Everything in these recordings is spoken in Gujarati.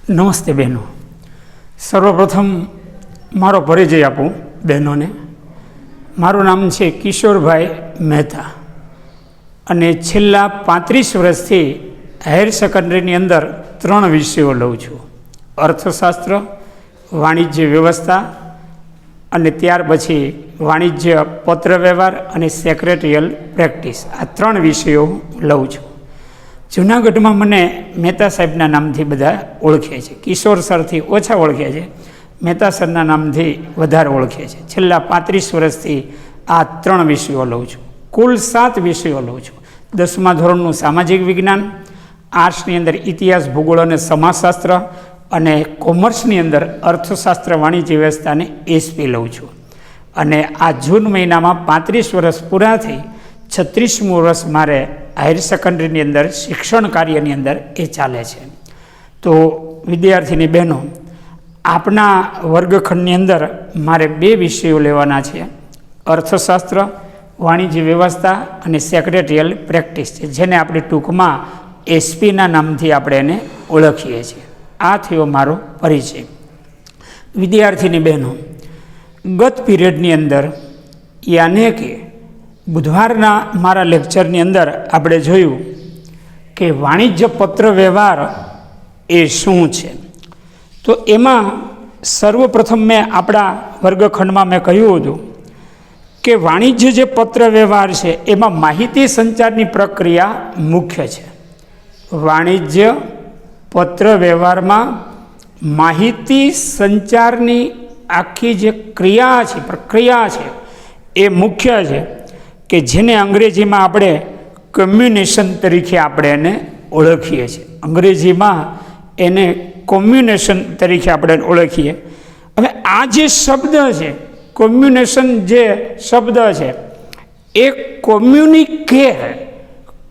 નમસ્તે બહેનો. સર્વપ્રથમ મારો પરિચય આપું બહેનોને. મારું નામ છે કિશોરભાઈ મહેતા અને છેલ્લા 35 વર્ષથી હાયર સેકન્ડરીની અંદર 3 વિષયો લઉં છું: અર્થશાસ્ત્ર, વાણિજ્ય વ્યવસ્થા અને ત્યાર પછી વાણિજ્ય પત્રવ્યવહાર અને સેક્રેટરીયલ પ્રેક્ટિસ. આ 3 વિષયો લઉં છું. જૂનાગઢમાં મને મહેતા સાહેબના નામથી બધા ઓળખે છે. કિશોર સરથી ઓછા ઓળખે છે, મહેતા સરના નામથી વધારે ઓળખે છે. છેલ્લા 35 વર્ષથી આ 3 વિષયો લઉં છું. કુલ 7 વિષયો લઉં છું. 10મા ધોરણનું સામાજિક વિજ્ઞાન, આર્ટ્સની અંદર ઇતિહાસ, ભૂગોળ અને સમાજશાસ્ત્ર, અને કોમર્સની અંદર અર્થશાસ્ત્ર, વાણિજ્ય વ્યવસ્થા અને એસપી લઉં છું. અને આ જૂન મહિનામાં 35 વર્ષ પૂરા થઈ 36મું વર્ષ મારે હાયર સેકન્ડરીની અંદર શિક્ષણ કાર્યની અંદર એ ચાલે છે. તો વિદ્યાર્થીની બહેનો, આપના વર્ગખંડની અંદર મારે 2 વિષયો લેવાના છે: અર્થશાસ્ત્ર, વાણિજ્ય વ્યવસ્થા અને સેક્રેટરીયલ પ્રેક્ટિસ છે, જેને આપણે ટૂંકમાં એસપીના નામથી આપણે એને ઓળખીએ છીએ. આ થયો મારો પરિચય. વિદ્યાર્થીની બહેનો, ગત પીરિયડની અંદર યાને કે બુધવારના મારા લેક્ચરની અંદર આપણે જોયું કે વાણિજ્ય પત્ર વ્યવહાર એ શું છે. તો એમાં સર્વપ્રથમ મેં આપણા વર્ગખંડમાં મેં કહ્યું હતું કે વાણિજ્ય જે પત્ર વ્યવહાર છે એમાં માહિતી સંચારની પ્રક્રિયા મુખ્ય છે. વાણિજ્ય પત્ર વ્યવહારમાં માહિતી સંચારની આખી જે ક્રિયા છે, પ્રક્રિયા છે, એ મુખ્ય છે, કે જેને અંગ્રેજીમાં આપણે કમ્યુનિકેશન તરીકે આપણે એને ઓળખીએ છીએ. અંગ્રેજીમાં એને કોમ્યુનિકેશન તરીકે આપણે ઓળખીએ. હવે આ જે શબ્દ છે, કોમ્યુનિકેશન જે શબ્દ છે એ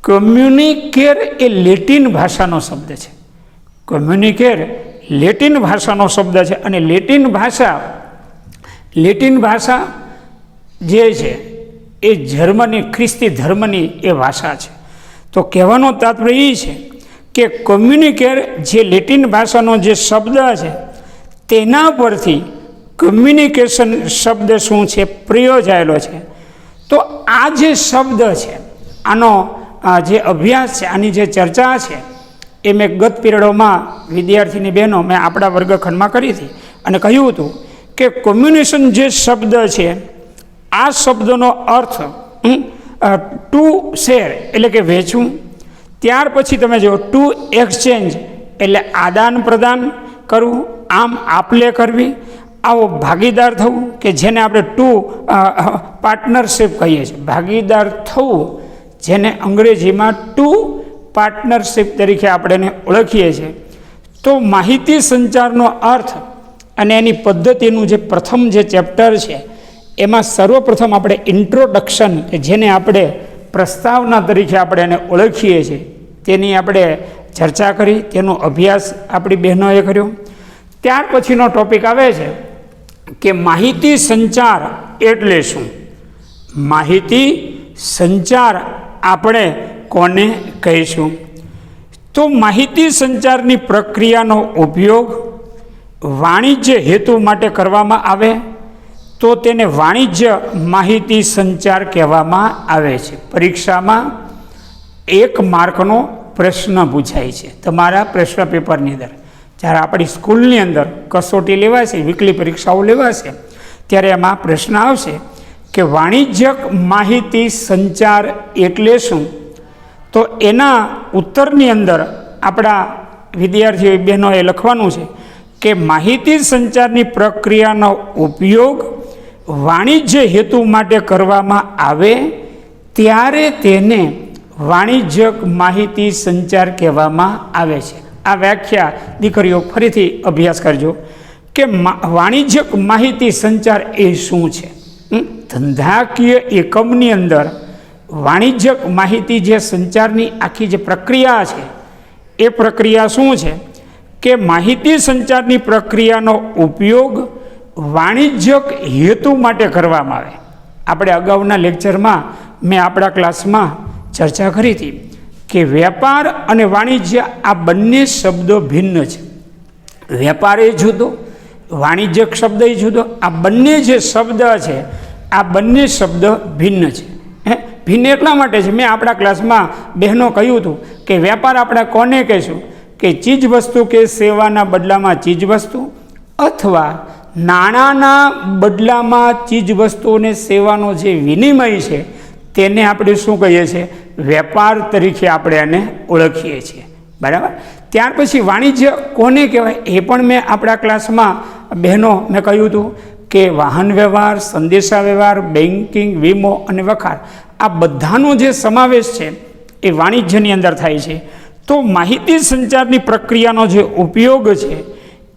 કોમ્યુનિકેર એ લેટિન ભાષાનો શબ્દ છે. કોમ્યુનિકેર લેટિન ભાષાનો શબ્દ છે. અને લેટિન ભાષા જે છે એ જર્મની, ખ્રિસ્તી ધર્મની એ ભાષા છે. તો કહેવાનો તાત્પર્ય એ છે કે કોમ્યુનિકેર જે લેટિન ભાષાનો જે શબ્દ છે તેના પરથી કમ્યુનિકેશન શબ્દ શું છે પ્રયોજાયેલો છે. તો આ જે શબ્દ છે, આનો જે અભ્યાસ છે, આની જે ચર્ચા છે એ મેં ગત પીરિયડોમાં વિદ્યાર્થીની બહેનો મેં આપણા વર્ગખંડમાં કરી હતી અને કહ્યું હતું કે કોમ્યુનિકેશન જે શબ્દ છે, આ શબ્દનો અર્થ ટુ શેર એટલે કે વેચવું. ત્યાર પછી તમે જો ટુ એક્સચેન્જ એટલે આદાન પ્રદાન કરવું, આમ આપલે કરવી, આવો ભાગીદાર થવું, કે જેને આપણે ટુ પાર્ટનરશિપ કહીએ છીએ. ભાગીદાર થવું, જેને અંગ્રેજીમાં ટુ પાર્ટનરશિપ તરીકે આપણે એને ઓળખીએ છીએ. તો માહિતી સંચારનો અર્થ અને એની પદ્ધતિનું જે પ્રથમ જે ચેપ્ટર છે એમાં સર્વપ્રથમ આપણે ઇન્ટ્રોડક્શન, કે જેને આપણે પ્રસ્તાવના તરીકે આપણે એને ઓળખીએ છીએ, તેની આપણે ચર્ચા કરી, તેનો અભ્યાસ આપણી બહેનોએ કર્યો. ત્યાર પછીનો ટોપિક આવે છે કે માહિતી સંચાર એટલે શું. માહિતી સંચાર આપણે કોને કહીશું? તો માહિતી સંચારની પ્રક્રિયાનો ઉપયોગ વાણિજ્ય હેતુ માટે કરવામાં આવે તો તેને વાણિજ્ય માહિતી સંચાર કહેવામાં આવે છે. પરીક્ષામાં 1 માર્કનો પ્રશ્ન પૂછાય છે તમારા પ્રશ્ન પેપરની અંદર. જ્યારે આપણી સ્કૂલની અંદર કસોટી લેવાશે, વીકલી પરીક્ષાઓ લેવાશે, ત્યારે એમાં પ્રશ્ન આવશે કે વાણિજ્યક માહિતી સંચાર એટલે શું. તો એના ઉત્તરની અંદર આપણા વિદ્યાર્થીઓ બહેનોએ લખવાનું છે કે માહિતી સંચારની પ્રક્રિયાનો ઉપયોગ વાણિજ્ય હેતુ માટે કરવામાં આવે ત્યારે તેને વાણિજ્યક માહિતી સંચાર કહેવામાં આવે છે. આ વ્યાખ્યા દીકરીઓ ફરીથી અભ્યાસ કરજો કે વાણિજ્યક માહિતી સંચાર એ શું છે. ધંધાકીય એકમની અંદર વાણિજ્યક માહિતી જે સંચારની આખી જે પ્રક્રિયા છે એ પ્રક્રિયા શું છે કે માહિતી સંચારની પ્રક્રિયાનો ઉપયોગ વાણિજ્યક હેતુ માટે કરવામાં આવે. આપણે અગાઉના લેક્ચરમાં મેં આપણા ક્લાસમાં ચર્ચા કરી હતી કે વેપાર અને વાણિજ્ય આ બંને શબ્દો ભિન્ન છે. વેપાર એ જુદો, વાણિજ્યક શબ્દ એ જુદો. આ બંને જે શબ્દ છે, આ બંને શબ્દ ભિન્ન છે. ભિન્ન એટલા માટે છે, મેં આપણા ક્લાસમાં બહેનો કહ્યું હતું કે વેપાર આપણે કોને કહીશું કે ચીજ વસ્તુ કે સેવાના બદલામાં ચીજ વસ્તુ, અથવા નાણાંના બદલામાં ચીજ વસ્તુ અને સેવાનો જે વિનિમય છે તેને આપણે શું કહીએ છીએ? વેપાર તરીકે આપણે એને ઓળખીએ છીએ. બરાબર. ત્યાર પછી વાણિજ્ય કોને કહેવાય એ પણ મેં આપણા ક્લાસમાં બહેનો મેં કહ્યું હતું કે વાહન વ્યવહાર, સંદેશા વ્યવહાર, બેન્કિંગ, વીમો અને વખાર, આ બધાનો જે સમાવેશ છે એ વાણિજ્યની અંદર થાય છે. તો માહિતી સંચારની પ્રક્રિયાનો જે ઉપયોગ છે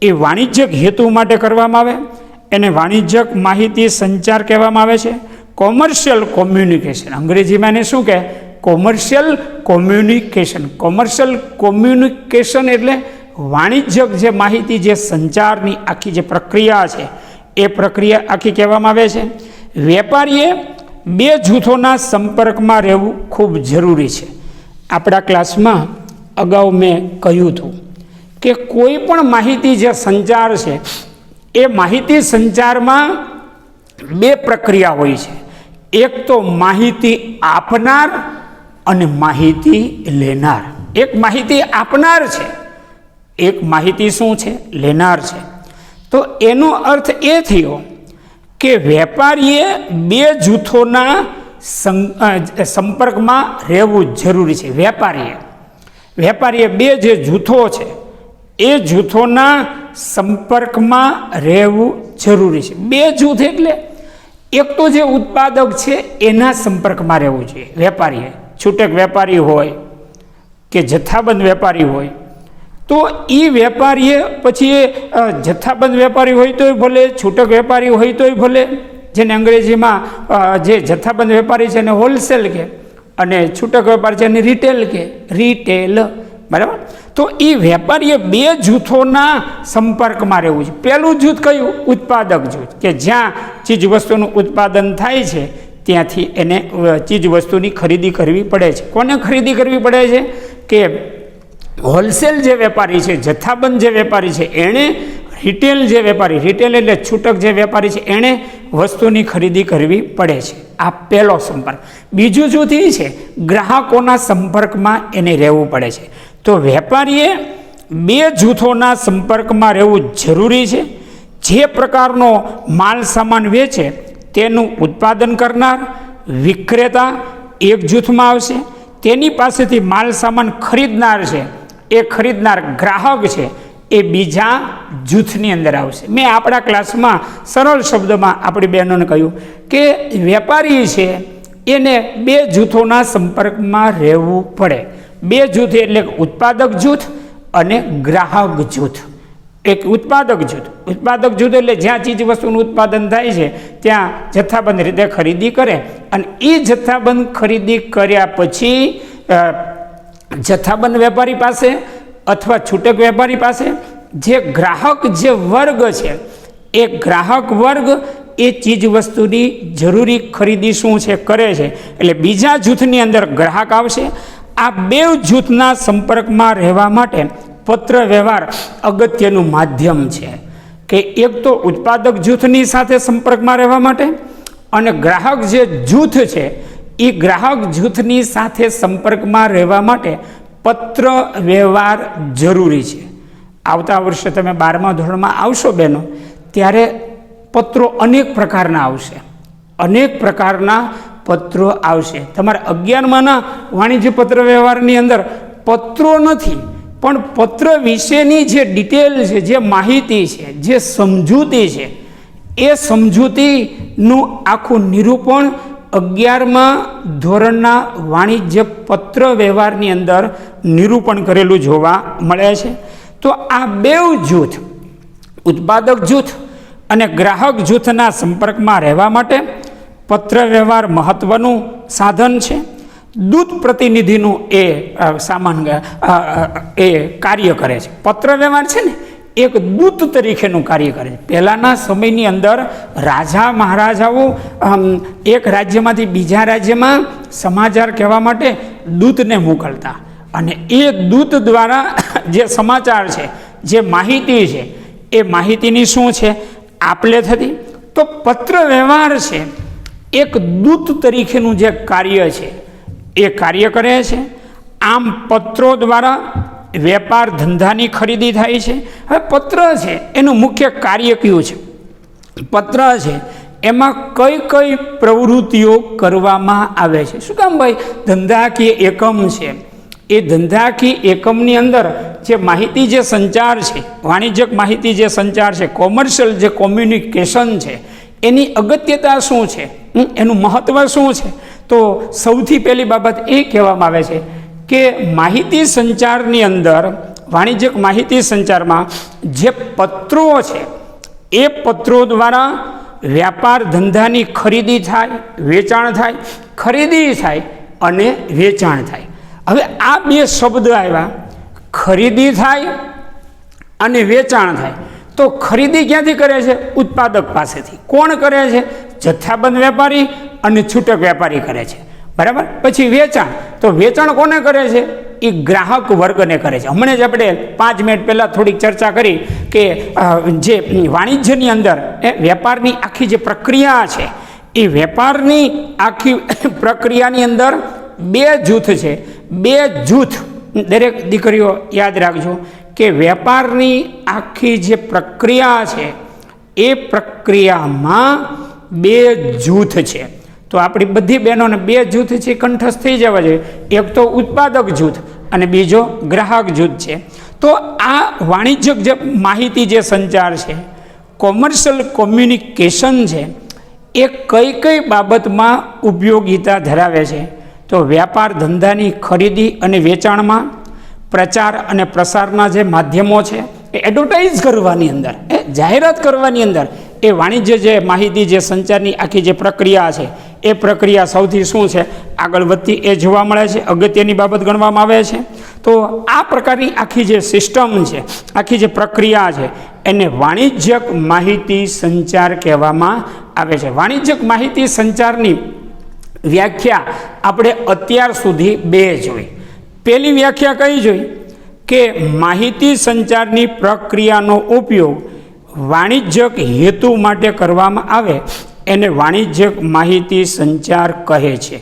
એ વાણિજ્યક હેતુ માટે કરવામાં આવે, એને વાણિજ્યક માહિતી સંચાર કહેવામાં આવે છે. કોમર્શિયલ કોમ્યુનિકેશન, અંગ્રેજીમાં એને શું કહે? Commercial communication. કોમર્શિયલ કોમ્યુનિકેશન એટલે વાણિજ્યક જે માહિતી, જે સંચારની આખી જે પ્રક્રિયા છે એ પ્રક્રિયા આખી કહેવામાં આવે છે. વેપારીએ બે જૂથોના સંપર્કમાં રહેવું ખૂબ જરૂરી છે. આપણા ક્લાસમાં અગાઉ મેં કહ્યું હતું કે કોઈ પણ માહિતી જે સંચાર છે એ માહિતી સંચારમાં બે પ્રક્રિયા હોય છે. એક તો માહિતી આપનાર અને માહિતી લેનાર. એક માહિતી આપનાર છે, એક માહિતી શું છે? લેનાર છે. તો એનો અર્થ એ થયો કે વેપારીએ બે જૂથોના સંપર્કમાં રહેવું જરૂરી છે. વેપારીએ બે જે જૂથો છે એ જૂથોના સંપર્કમાં રહેવું જરૂરી છે. બે જૂથ એટલે એક તો જે ઉત્પાદક છે એના સંપર્કમાં રહેવું જોઈએ વેપારીએ. છૂટક વેપારી હોય કે જથ્થાબંધ વેપારી હોય તો એ વેપારીએ પછી એ જથ્થાબંધ વેપારી હોય તોય ભલે, છૂટક વેપારી હોય તોય ભલે, જેને અંગ્રેજીમાં જે જથ્થાબંધ વેપારી છે એને હોલસેલ કે, અને છૂટક વેપારી છે એને રિટેલ. બરાબર. તો એ વેપારીએ બે જૂથોના સંપર્કમાં રહેવું છે. પહેલું જૂથ કયું? ઉત્પાદક જૂથ, કે જ્યાં ચીજ વસ્તુનું ઉત્પાદન થાય છે ત્યાંથી એને ચીજ વસ્તુની ખરીદી કરવી પડે છે. કોને ખરીદી કરવી પડે છે? કે હોલસેલ જે વેપારી છે, જથ્થાબંધ જે વેપારી છે એણે, રિટેલ જે વેપારી, રિટેલ એટલે છૂટક જે વેપારી છે એણે વસ્તુની ખરીદી કરવી પડે છે. આ પહેલો સંપર્ક. બીજું જૂથ એ છે ગ્રાહકોના સંપર્કમાં એને રહેવું પડે છે. તો વેપારીએ બે જૂથોના સંપર્કમાં રહેવું જરૂરી છે. જે પ્રકારનો માલ સામાન વેચે તેનું ઉત્પાદન કરનાર વિક્રેતા એક જૂથમાં આવશે, તેની પાસેથી માલ સામાન ખરીદનાર છે, એ ખરીદનાર ગ્રાહક છે એ બીજા જૂથની અંદર આવશે. મેં આપણા ક્લાસમાં સરળ શબ્દમાં આપણી બહેનોને કહ્યું કે વેપારી છે એને બે જૂથોના સંપર્કમાં રહેવું પડે. બે જૂથ એટલે ઉત્પાદક જૂથ અને ગ્રાહક જૂથ. એક ઉત્પાદક જૂથ એટલે જ્યાં ચીજ વસ્તુનું ઉત્પાદન થાય છે ત્યાં જથ્થાબંધ રીતે ખરીદી કરે, અને એ જથ્થાબંધ ખરીદી કર્યા પછી જથ્થાબંધ વેપારી પાસે અથવા છૂટક વેપારી પાસે જે ગ્રાહક જે વર્ગ છે એ ગ્રાહક વર્ગ એ ચીજ વસ્તુની જરૂરી ખરીદી શું છે કરે છે. એટલે બીજા જૂથની અંદર ગ્રાહક આવશે. આ બે જૂથના સંપર્કમાં રહેવા માટે પત્ર વ્યવહાર અગત્યનું માધ્યમ છે. કે એક તો ઉત્પાદક જૂથની સાથે સંપર્કમાં રહેવા માટે, અને ગ્રાહક જે જૂથ છે એ ગ્રાહક જૂથની સાથે સંપર્કમાં રહેવા માટે પત્ર વ્યવહાર જરૂરી છે. આવતા વર્ષે તમે 12મા ધોરણમાં આવશો બહેનો, ત્યારે પત્રો અનેક પ્રકારના આવશે. અનેક પ્રકારના પત્રો આવશે. તમારે 11માના વાણિજ્ય પત્ર વ્યવહારની અંદર પત્રો નથી, પણ પત્ર વિશેની જે ડિટેલ છે, જે માહિતી છે, જે સમજૂતી છે, એ સમજૂતીનું આખું નિરૂપણ 11મા ધોરણના વાણિજ્ય પત્ર વ્યવહારની અંદર નિરૂપણ કરેલું જોવા મળે છે. તો આ બે જૂથ, ઉત્પાદક જૂથ અને ગ્રાહક જૂથના સંપર્કમાં રહેવા માટે પત્ર વ્યવહાર મહત્વનું સાધન છે. દૂત પ્રતિનિધિનું એ કાર્ય કરે છે. પત્ર વ્યવહાર છે ને એક દૂત તરીકેનું કાર્ય કરે છે. પહેલાંના સમયની અંદર રાજા મહારાજાઓ એક રાજ્યમાંથી બીજા રાજ્યમાં સમાચાર કહેવા માટે દૂતને મોકલતા, અને એ દૂત દ્વારા જે સમાચાર છે, જે માહિતી છે એ માહિતીની શું છે આપ લે થતી. તો પત્ર વ્યવહાર છે એક દૂત તરીકેનું જે કાર્ય છે એ કાર્ય કરે છે. આમ પત્રો દ્વારા વેપાર ધંધાની ખરીદી થાય છે. હવે પત્ર છે એનું મુખ્ય કાર્ય કયું છે? પત્ર છે એમાં કઈ કઈ પ્રવૃત્તિઓ કરવામાં આવે છે? શું કામ ભાઈ? ધંધાકીય એકમ છે, એ ધંધાકીય એકમની અંદર જે માહિતી જે સંચાર છે, વાણિજ્યક માહિતી જે સંચાર છે, કોમર્શિયલ જે કોમ્યુનિકેશન છે, એની અગત્યતા શું છે, એનું મહત્ત્વ શું છે? તો સૌથી પહેલી બાબત એ કહેવામાં આવે છે કે માહિતી સંચારની અંદર, વાણિજ્યક માહિતી સંચારમાં જે પત્રો છે એ પત્રો દ્વારા વ્યાપાર ધંધાની ખરીદી થાય, વેચાણ થાય, ખરીદી થાય અને વેચાણ થાય. હવે આ બે શબ્દ આવ્યા, ખરીદી થાય અને વેચાણ થાય. તો ખરીદી ક્યાંથી કરે છે? ઉત્પાદક પાસેથી. કોણ કરે છે? જથ્થાબંધ વેપારી અને છૂટક વેપારી કરે છે, બરાબર. પછી વેચાણ, તો વેચાણ કોને કરે છે? એ ગ્રાહક વર્ગને કરે છે. હમણાં જ આપણે 5 મિનિટ પહેલાં થોડીક ચર્ચા કરી કે જે વાણિજ્યની અંદર વેપારની આખી જે પ્રક્રિયા છે, એ વેપારની આખી પ્રક્રિયાની અંદર 2 જૂથ છે. 2 જૂથ, દરેક દીકરીઓ યાદ રાખજો કે વેપારની આખી જે પ્રક્રિયા છે એ પ્રક્રિયામાં 2 જૂથ છે. તો આપણી બધી બહેનોને 2 જૂથ છે કંઠસ્થ થઈ જવા જોઈએ. એક તો ઉત્પાદક જૂથ અને બીજો ગ્રાહક જૂથ છે. તો આ વાણિજ્યક જે માહિતી જે સંચાર છે, કોમર્શિયલ કોમ્યુનિકેશન છે, એ કઈ કઈ બાબતમાં ઉપયોગિતા ધરાવે છે? તો વ્યાપાર ધંધાની ખરીદી અને વેચાણમાં, પ્રચાર અને પ્રસારના જે માધ્યમો છે એ એડવર્ટાઇઝ કરવાની અંદર, એ જાહેરાત કરવાની અંદર, એ વાણિજ્ય જે માહિતી જે સંચારની આખી જે પ્રક્રિયા છે એ પ્રક્રિયા સૌથી શું છે આગળ વધતી એ જોવા મળે છે, અગત્યની બાબત ગણવામાં આવે છે. તો આ પ્રકારની આખી જે સિસ્ટમ છે, આખી જે પ્રક્રિયા છે, એને વાણિજ્યક માહિતી સંચાર કહેવામાં આવે છે. વાણિજ્યક માહિતી સંચારની વ્યાખ્યા આપણે અત્યાર સુધી 2 જોઈ. પહેલી વ્યાખ્યા કઈ જોઈ કે માહિતી સંચારની પ્રક્રિયાનો ઉપયોગ વાણિજ્યક હેતુ માટે કરવામાં આવે એને વાણિજ્યક માહિતી સંચાર કહે છે.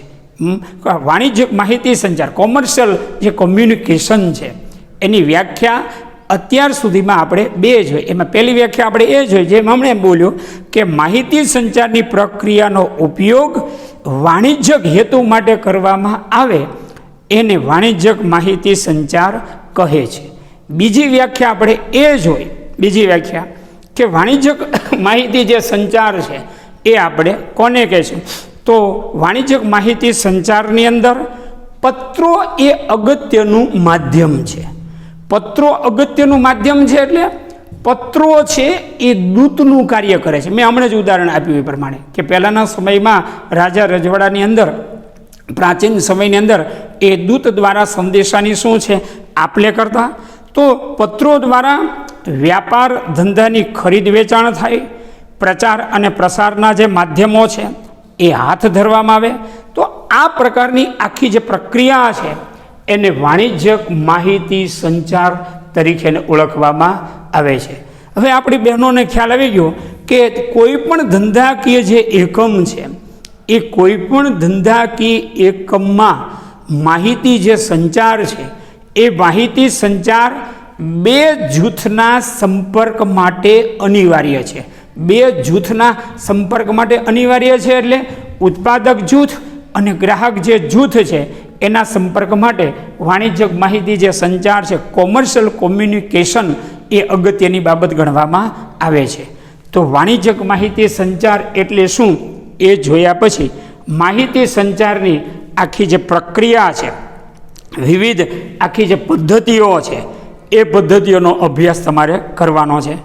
વાણિજ્યક માહિતી સંચાર, કોમર્શિયલ જે કોમ્યુનિકેશન છે, એની વ્યાખ્યા અત્યાર સુધીમાં આપણે 2 જોઈ. એમાં પહેલી વ્યાખ્યા આપણે એ જોઈ જેમ હમણાં બોલ્યો કે માહિતી સંચારની પ્રક્રિયાનો ઉપયોગ વાણિજ્યક હેતુ માટે કરવામાં આવે એને વાણિજ્યક માહિતી સંચાર કહે છે. બીજી વ્યાખ્યા આપણે એ જોઈ, બીજી વ્યાખ્યા કે વાણિજ્યક માહિતી જે સંચાર છે એ આપણે કોને કહેશું? તો વાણિજ્યક માહિતી સંચારની અંદર પત્રો એ અગત્યનું માધ્યમ છે. પત્રો અગત્યનું માધ્યમ છે એટલે પત્રો છે એ દૂતનું કાર્ય કરે છે. મેં હમણાં જ ઉદાહરણ આપ્યું એ પ્રમાણે કે પહેલાંના સમયમાં રાજા રજવાડાની અંદર, પ્રાચીન સમયની અંદર એ દૂત દ્વારા સંદેશાની શું છે આપ લે કરતા. તો પત્રો દ્વારા વ્યાપાર ધંધાની ખરીદ વેચાણ થાય, પ્રચાર અને પ્રસારના જે માધ્યમો છે એ હાથ ધરવામાં આવે. તો આ પ્રકારની આખી જે પ્રક્રિયા છે એને વાણિજ્યક માહિતી સંચાર તરીકે ઓળખવામાં આવે છે. હવે આપણી બહેનોને ખ્યાલ આવી ગયો કે કોઈ પણ ધંધાકીય જે એકમ છે એ કોઈ પણ ધંધાકીય એકમમાં માહિતી જે સંચાર છે એ માહિતી સંચાર 2 જૂથના સંપર્ક માટે અનિવાર્ય છે. 2 જૂથના સંપર્ક માટે અનિવાર્ય છે એટલે ઉત્પાદક જૂથ અને ગ્રાહક જે જૂથ છે એના સંપર્ક માટે વાણિજ્યક માહિતી જે સંચાર છે, કોમર્શિયલ કોમ્યુનિકેશન, એ અગત્યની બાબત ગણવામાં આવે છે. તો વાણિજ્યક માહિતી સંચાર એટલે શું એ જોયા પછી માહિતી સંચારની આખી જે પ્રક્રિયા છે, વિવિધ આખી જે પદ્ધતિઓ છે, એ પદ્ધતિઓનો અભ્યાસ તમારે કરવાનો છે.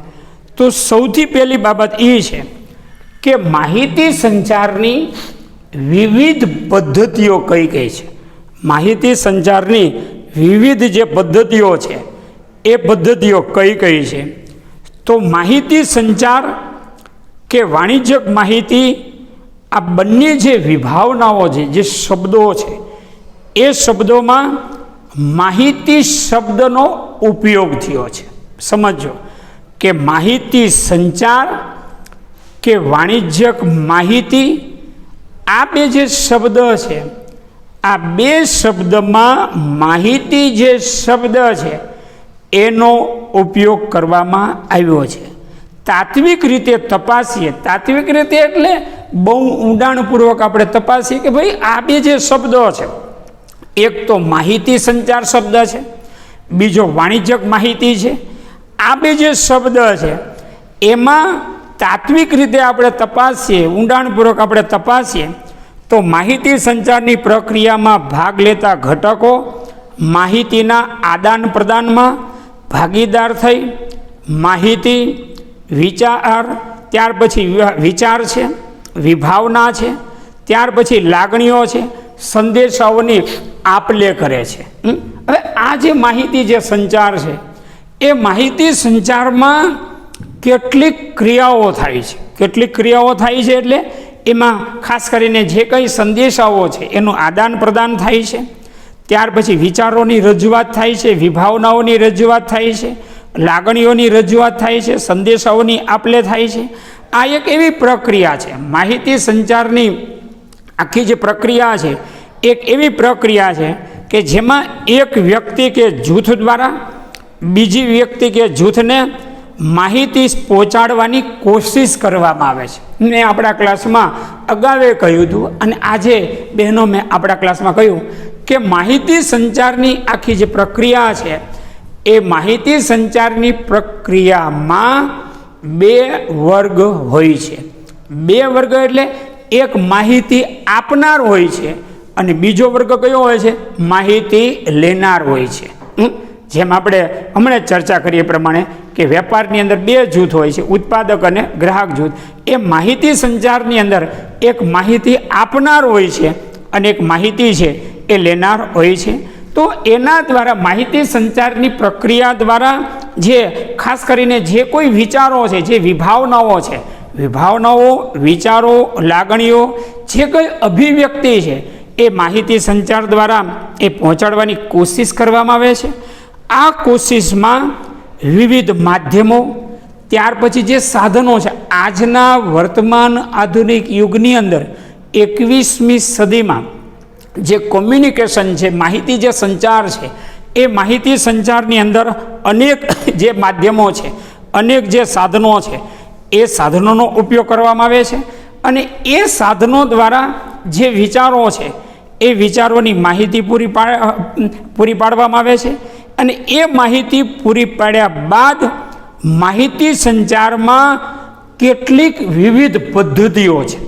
તો સૌથી પહેલી બાબત એ છે કે માહિતી સંચારની વિવિધ પદ્ધતિઓ કઈ કઈ છે. માહિતી સંચારની વિવિધ જે પદ્ધતિઓ છે એ પદ્ધતિઓ કઈ કઈ છે? તો માહિતી સંચાર કે વાણિજ્યક માહિતી, આ બંને જે વિભાવનાઓ છે, જે શબ્દો છે, એ શબ્દોમાં માહિતી શબ્દનો ઉપયોગ થયો છે. સમજો કે માહિતી સંચાર કે વાણિજ્યક માહિતી, આ બે જે શબ્દ છે, આ બે શબ્દમાં માહિતી જે શબ્દ છે એનો ઉપયોગ કરવામાં આવ્યો છે. તાત્વિક રીતે તપાસીએ, તાત્વિક રીતે એટલે બહુ ઊંડાણપૂર્વક આપણે તપાસીએ કે ભાઈ આ બે જે શબ્દો છે, એક તો માહિતી સંચાર શબ્દ છે, બીજો વાણિજ્યક માહિતી છે. આ બે જે શબ્દ છે એમાં તાત્વિક રીતે આપણે તપાસીએ, ઊંડાણપૂર્વક આપણે તપાસીએ તો માહિતી સંચારની પ્રક્રિયામાં ભાગ લેતા ઘટકો માહિતીના આદાન પ્રદાનમાં ભાગીદાર થઈ માહિતી, વિચાર, ત્યાર પછી વિચાર છે, વિભાવના છે, ત્યાર પછી લાગણીઓ છે, સંદેશાઓની આપ-લે કરે છે. હવે આ જે માહિતી જે સંચાર છે એ માહિતી સંચારમાં કેટલીક ક્રિયાઓ થાય છે. કેટલીક ક્રિયાઓ થાય છે એટલે એમાં ખાસ કરીને જે કંઈ સંદેશાઓ છે એનું આદાન પ્રદાન થાય છે, ત્યાર પછી વિચારોની રજૂઆત થાય છે, વિભાવનાઓની રજૂઆત થાય છે, લાગણીઓની રજૂઆત થાય છે, સંદેશાઓની આપ-લે થાય છે. આ એક એવી પ્રક્રિયા છે, માહિતી સંચારની આખી જે પ્રક્રિયા છે એક એવી પ્રક્રિયા છે કે જેમાં એક વ્યક્તિ કે જૂથ દ્વારા બીજી વ્યક્તિ કે જૂથને માહિતી પહોંચાડવાની કોશિશ કરવામાં આવે છે. મેં આપણા ક્લાસમાં અગાઉ કહ્યું હતું અને આજે બહેનો મેં આપણા ક્લાસમાં કહ્યું કે માહિતી સંચારની આખી જે પ્રક્રિયા છે એ માહિતી સંચારની પ્રક્રિયામાં બે વર્ગ હોય છે. બે વર્ગ એટલે એક માહિતી આપનાર હોય છે અને બીજો વર્ગ કયો હોય છે? માહિતી લેનાર હોય છે. જેમ આપણે હમણાં ચર્ચા કરીએ પ્રમાણે કે વેપારની અંદર બે જૂથ હોય છે, ઉત્પાદક અને ગ્રાહક જૂથ. એ માહિતી સંચારની અંદર એક માહિતી આપનાર હોય છે અને એક માહિતી છે એ લેનાર હોય છે. તો એના દ્વારા માહિતી સંચારની પ્રક્રિયા દ્વારા જે ખાસ કરીને જે કોઈ વિચારો છે, જે વિભાવનાઓ છે, વિભાવનાઓ, વિચારો, લાગણીઓ, જે કંઈ અભિવ્યક્તિ છે એ માહિતી સંચાર દ્વારા એ પહોંચાડવાની કોશિશ કરવામાં આવે છે. આ કોશિશમાં વિવિધ માધ્યમો, ત્યાર પછી જે સાધનો છે, આજના વર્તમાન આધુનિક યુગની અંદર 21મી સદીમાં જે કોમ્યુનિકેશન છે, માહિતી જે સંચાર છે, એ માહિતી સંચારની અંદર અનેક જે માધ્યમો છે, અનેક જે સાધનો છે, એ સાધનોનો ઉપયોગ કરવામાં આવે છે અને એ સાધનો દ્વારા જે વિચારો છે એ વિચારોની માહિતી પૂરી પાડવામાં આવે છે. અને એ માહિતી પૂરી પાડ્યા બાદ માહિતી સંચારમાં કેટલીક વિવિધ પદ્ધતિઓ છે.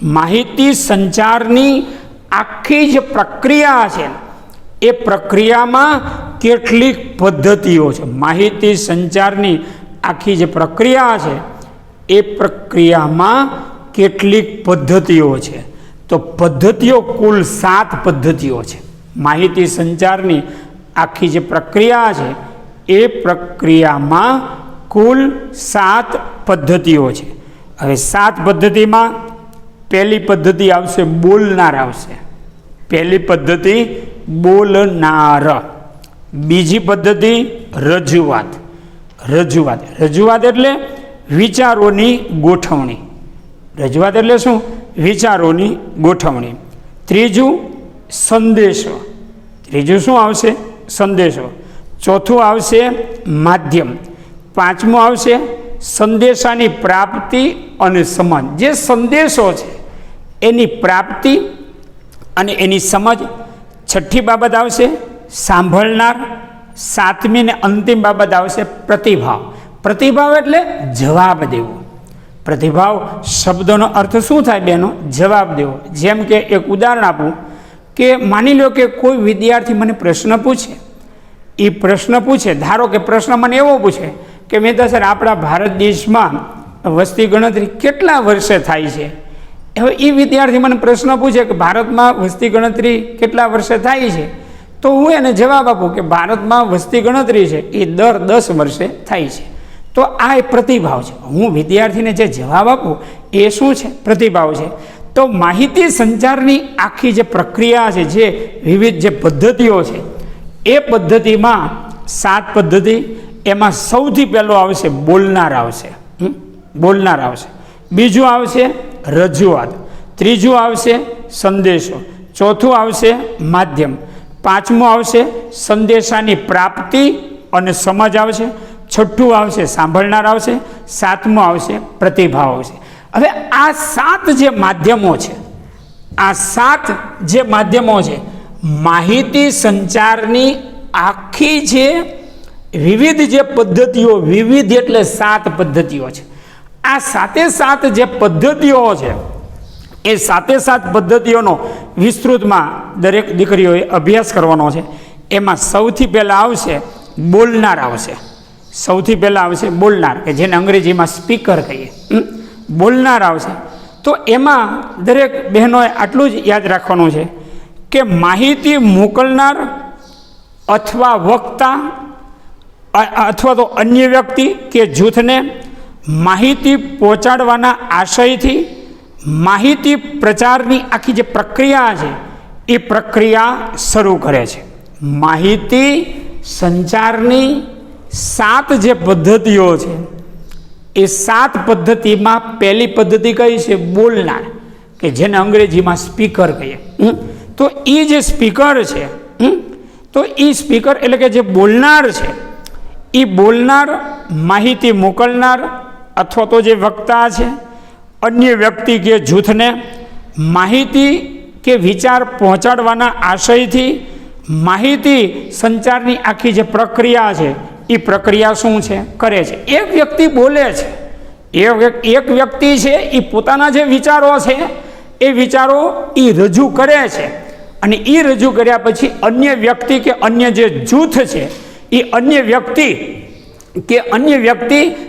માહિતી સંચારની આખી જે પ્રક્રિયા છે એ પ્રક્રિયામાં કેટલીક પદ્ધતિઓ છે. માહિતી સંચારની આખી જે પ્રક્રિયા છે એ પ્રક્રિયામાં કેટલીક પદ્ધતિઓ છે. તો પદ્ધતિઓ કુલ 7 પદ્ધતિઓ છે. માહિતી સંચારની આખી જે પ્રક્રિયા છે એ પ્રક્રિયામાં કુલ 7 પદ્ધતિઓ છે. હવે 7 પદ્ધતિમાં પહેલી પદ્ધતિ આવશે બોલનાર આવશે. પહેલી પદ્ધતિ બોલનાર. બીજી પદ્ધતિ રજૂઆત. રજૂઆત એટલે વિચારોની ગોઠવણી. રજૂઆત એટલે શું? વિચારોની ગોઠવણી. ત્રીજું સંદેશો. ત્રીજું શું આવશે? સંદેશો. ચોથું આવશે માધ્યમ. પાંચમું આવશે સંદેશાની પ્રાપ્તિ અને સમજ. જે સંદેશો છે એની પ્રાપ્તિ અને એની સમજ. છઠ્ઠી બાબત આવશે સાંભળનાર. સાતમી ને અંતિમ બાબત આવશે પ્રતિભાવ. પ્રતિભાવ એટલે જવાબ દેવો. પ્રતિભાવ શબ્દોનો અર્થ શું થાય બહેનો? જવાબ દેવો. જેમ કે એક ઉદાહરણ આપું કે માની લો કે કોઈ વિદ્યાર્થી મને પ્રશ્ન પૂછે. એ પ્રશ્ન પૂછે, ધારો કે પ્રશ્ન મને એવો પૂછે કે મહેતા સર, આપણા ભારત દેશમાં વસ્તી ગણતરી કેટલા વર્ષે થાય છે? હવે એ વિદ્યાર્થી મને પ્રશ્ન પૂછે કે ભારતમાં વસ્તી ગણતરી કેટલા વર્ષે થાય છે, તો હું એને જવાબ આપું કે ભારતમાં વસ્તી ગણતરી છે એ દર 10 વર્ષે થાય છે. તો આ એક પ્રતિભાવ છે. હું વિદ્યાર્થીને જે જવાબ આપું એ શું છે? પ્રતિભાવ છે. તો માહિતી સંચારની આખી જે પ્રક્રિયા છે, જે વિવિધ જે પદ્ધતિઓ છે, એ પદ્ધતિમાં 7 પદ્ધતિ એમાં સૌથી પહેલો આવશે બોલનાર આવશે, બોલનાર આવશે. બીજું આવશે રજૂઆત, ત્રીજું આવશે સંદેશો, ચોથું આવશે માધ્યમ, પાંચમું આવશે સંદેશાની પ્રાપ્તિ અને સમજ આવશે, છઠ્ઠું આવશે સાંભળનાર આવશે, સાતમું આવશે પ્રતિભાવ આવશે. હવે આ 7 જે માધ્યમો છે, આ 7 જે માધ્યમો છે, માહિતી સંચારની આખી જે વિવિધ જે પદ્ધતિઓ, વિવિધ એટલે 7 પદ્ધતિઓ છે. આ 7 જે પદ્ધતિઓ છે, એ 7 પદ્ધતિઓનો વિસ્તૃતમાં દરેક દીકરીઓએ અભ્યાસ કરવાનો છે. એમાં સૌથી પહેલાં આવશે બોલનાર આવશે. સૌથી પહેલાં આવશે બોલનાર, કે જેને અંગ્રેજીમાં સ્પીકર કહીએ. બોલનાર આવશે. તો એમાં દરેક બહેનોએ આટલું જ યાદ રાખવાનું છે કે માહિતી મોકલનાર અથવા વક્તા અથવા તો અન્ય વ્યક્તિ કે જૂથને માહિતી પહોંચાડવાના આશયથી માહિતી પ્રચારની આખી જે પ્રક્રિયા છે એ પ્રક્રિયા શરૂ કરે છે. માહિતી સંચારની 7 જે પદ્ધતિઓ છે, એ 7 પદ્ધતિમાં પહેલી પદ્ધતિ કઈ છે? બોલનાર, કે જેને અંગ્રેજીમાં સ્પીકર કહીએ. તો એ જે સ્પીકર છે, તો એ સ્પીકર એટલે કે જે બોલનાર છે, એ બોલનાર માહિતી મોકલનાર અથવા તો જે વક્તા છે, અન્ય વ્યક્તિ કે જૂથને માહિતી કે વિચાર પહોંચાડવાના આશયથી માહિતી સંચારની આખી જે પ્રક્રિયા છે, એ પ્રક્રિયા શું છે? કરે છે. એક વ્યક્તિ બોલે છે, એક વ્યક્તિ છે, એ પોતાના જે વિચારો છે એ વિચારો એ રજૂ કરે છે, અને એ રજૂ કર્યા પછી અન્ય વ્યક્તિ કે અન્ય જે જૂથ છે, એ અન્ય વ્યક્તિ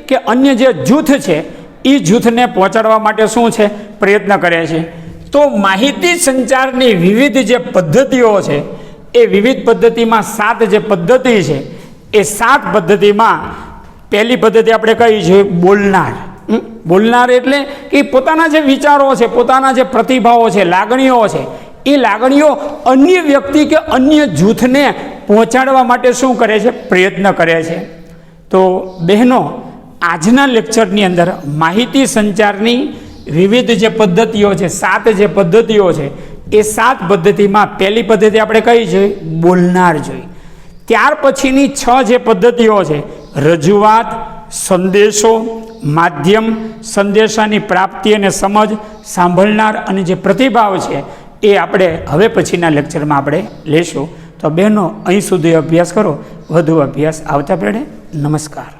કે અન્ય જે જૂથ છે, એ જૂથને પહોંચાડવા માટે શું છે? પ્રયત્ન કરે છે. તો માહિતી સંચારની વિવિધ જે પદ્ધતિઓ છે, એ વિવિધ પદ્ધતિમાં 7 જે પદ્ધતિ છે, એ 7 પદ્ધતિમાં પહેલી પદ્ધતિ આપણે કઈ છે? બોલનાર. બોલનાર એટલે કે પોતાના જે વિચારો છે, પોતાના જે પ્રતિભાવો છે, લાગણીઓ છે, એ લાગણીઓ અન્ય વ્યક્તિ કે અન્ય જૂથને પહોંચાડવા માટે શું કરે છે? પ્રયત્ન કરે છે. તો બહેનો, આજના લેક્ચરની અંદર માહિતી સંચારની વિવિધ જે પદ્ધતિઓ છે, 7 જે પદ્ધતિઓ છે, એ 7 પદ્ધતિમાં પહેલી પદ્ધતિ આપણે કઈ જોઈ? બોલનાર જોઈ. ત્યાર પછીની 6 જે પદ્ધતિઓ છે, રજૂઆત, સંદેશો, માધ્યમ, સંદેશાની પ્રાપ્તિ અને સમજ, સાંભળનાર અને જે પ્રતિભાવ છે, એ આપણે હવે પછીના લેક્ચરમાં આપણે લેશું. તો બહેનો, અહીં સુધી અભ્યાસ કરો. વધુ અભ્યાસ આવતા પેડે. નમસ્કાર.